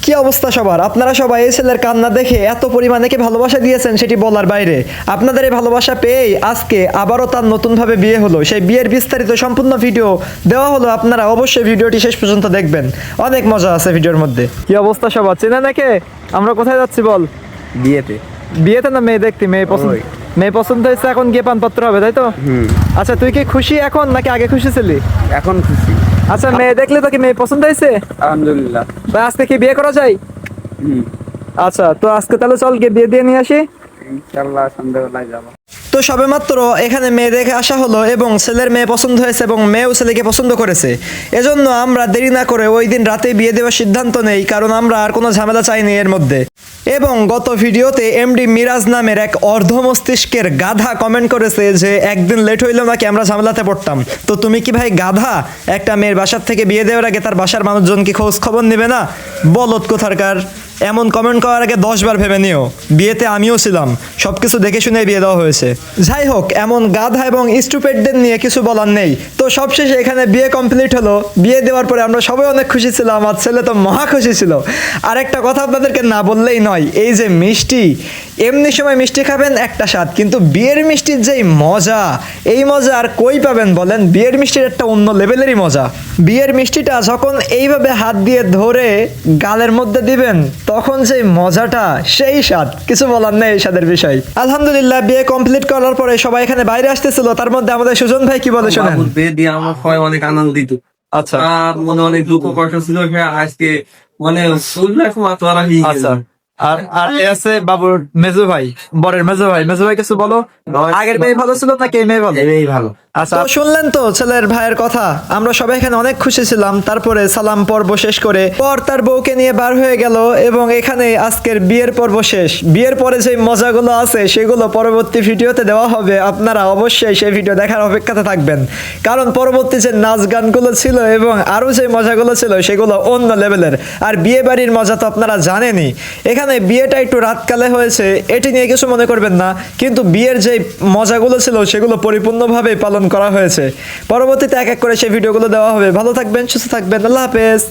কি অবস্থা সবার? আপনারা সবাই এই ছেলের কান্না দেখে এত পরিমাণে কি ভালোবাসা দিয়েছেন সেটি বলার বাইরে। আপনাদের এই ভালোবাসা পেয়েই আজকে আবারও তার নতুনভাবে বিয়ে হলো। সেই বিয়ের বিস্তারিত সম্পূর্ণ ভিডিও দেওয়া হলো, আপনারা অবশ্যই ভিডিওটি শেষ পর্যন্ত দেখবেন, অনেক মজা আছে ভিডিওর মধ্যে। কি অবস্থা সবার? চেনা নাকি? আমরা কোথায় যাচ্ছি বল? বিয়েতে। বিয়েতে না মেয়ে দেখতে? মেয়ে পছন্দ, মেয়ে পছন্দ হয়েছে, এখন গিয়ে পানপত্র হবে তাই তো? আচ্ছা তুই কি খুশি এখন নাকি আগে খুশি ছিলি? এখন খুশি। আচ্ছা মেয়ে দেখলে তো কি মেয়ে পছন্দ হয়েছে? আলহামদুলিল্লাহ। তা আজকে কি বিয়ে করা যায়? আচ্ছা তো আজকে তাহলে চল গিয়ে বিয়ে দিয়ে নিয়ে আসি। ইনশাআল্লাহ সন্ধ্যাবেলায় যাব। তো সবেমাত্র এখানে মেয়ে দেখে আসা হলো এবং ছেলের মেয়ে পছন্দ হয়েছে এবং মেয়েও ছেলেকে পছন্দ করেছে। এজন্য আমরা দেরি না করে ওই দিন রাতে বিয়ে দেওয়ার সিদ্ধান্ত নেই, কারণ আমরা আর কোনো ঝামেলা চাইনি এর মধ্যে। এবং গত ভিডিওতে এমডি মিরাজ নামের এক অর্ধ মস্তিষ্কের গাধা কমেন্ট করেছে যে একদিন লেট হইলো নাকি আমরা ঝামেলাতে পড়তাম। তো তুমি কি ভাই গাধা? একটা মেয়ের বাসার থেকে বিয়ে দেওয়ার আগে তার বাসার মানুষজন কি খোঁজ খবর নেবে না? বলত কোথাকার! এমন কমেন্ট করার আগে 10 বার ভেবে নিও। বিয়েতে আমিও ছিলাম, সবকিছু দেখে শুনে বিয়ে দেওয়া হয়েছে। যাই হোক, এমন গাধা এবং স্টুপিডদের নিয়ে কিছু বলার নেই। তো সবশেষে এখানে বিয়ে কমপ্লিট হলো। বিয়ে দেওয়ার পরে আমরা সবাই অনেক খুশি ছিলাম, আর ছেলে তো মহা খুশি ছিল। আর একটা কথা আপনাদেরকে না বললেই নয়, এই যে মিষ্টি, এমনি সময় মিষ্টি খাবেন একটা স্বাদ, কিন্তু বিয়ের মিষ্টির যেই মজা, এই মজা আর কই পাবেন বলেন? বিয়ের মিষ্টির একটা অন্য লেভেলেরই মজা। বিয়ের মিষ্টিটা যখন এইভাবে হাত দিয়ে ধরে গালের মধ্যে দিবেন, তখন যে মজাটা, সেই স্বাদ, কিছু বলার নেই এই স্বাদের বিষয়। আলহামদুলিল্লাহ বিয়ে কমপ্লিট করার পরে সবাই এখানে বাইরে আসতেছিল, তার মধ্যে আমাদের সুজন ভাই কি বলে শোনেন। বাবুর বিয়ে দিয়ে আমার সবাই অনেক আনন্দিত। আচ্ছা আর মনে অনেক দুঃখ কষ্ট ছিল, আজকে মানে আচ্ছা। আর আর এ আছে বাবুর মেজো ভাই, বরের মেজো ভাই। মেজো ভাই কিছু বলো, আগের মেয়ে ভালো ছিল নাকি এই মেয়ে ভালো? এই ভালো। আচ্ছা শুনলেন তো ছেলের ভাইয়ের কথা। আমরা সবাই এখানে অনেক খুশি ছিলাম। তারপরে সালাম পর্ব শেষ করে পর তার বউকে নিয়ে বার হয়ে গেল এবং এখানে আজকের বিয়ের পর্ব শেষ। বিয়ের পরে যে মজাগুলো আছে সেগুলো পরবর্তী ভিডিওতে দেওয়া হবে, আপনারা অবশ্যই সেই ভিডিও দেখার অপেক্ষাতে থাকবেন, কারণ পরবর্তী যে নাচ গানগুলো ছিল এবং আরো যে মজাগুলো ছিল সেগুলো অন্য লেভেলের। আর বিয়ে বাড়ির মজা তো আপনারা জানেনই। এখানে বিয়েটা একটু রাতকালে হয়েছে, এটি নিয়ে কিছু মনে করবেন না, কিন্তু বিয়ের যে মজাগুলো ছিল সেগুলো পরিপূর্ণভাবে পালন করা হয়েছে। পরবর্তীতে এক এক করে সেই ভিডিওগুলো দেওয়া হবে। ভালো থাকবেন, সুস্থ থাকবেন, আল্লাহ হাফেজ।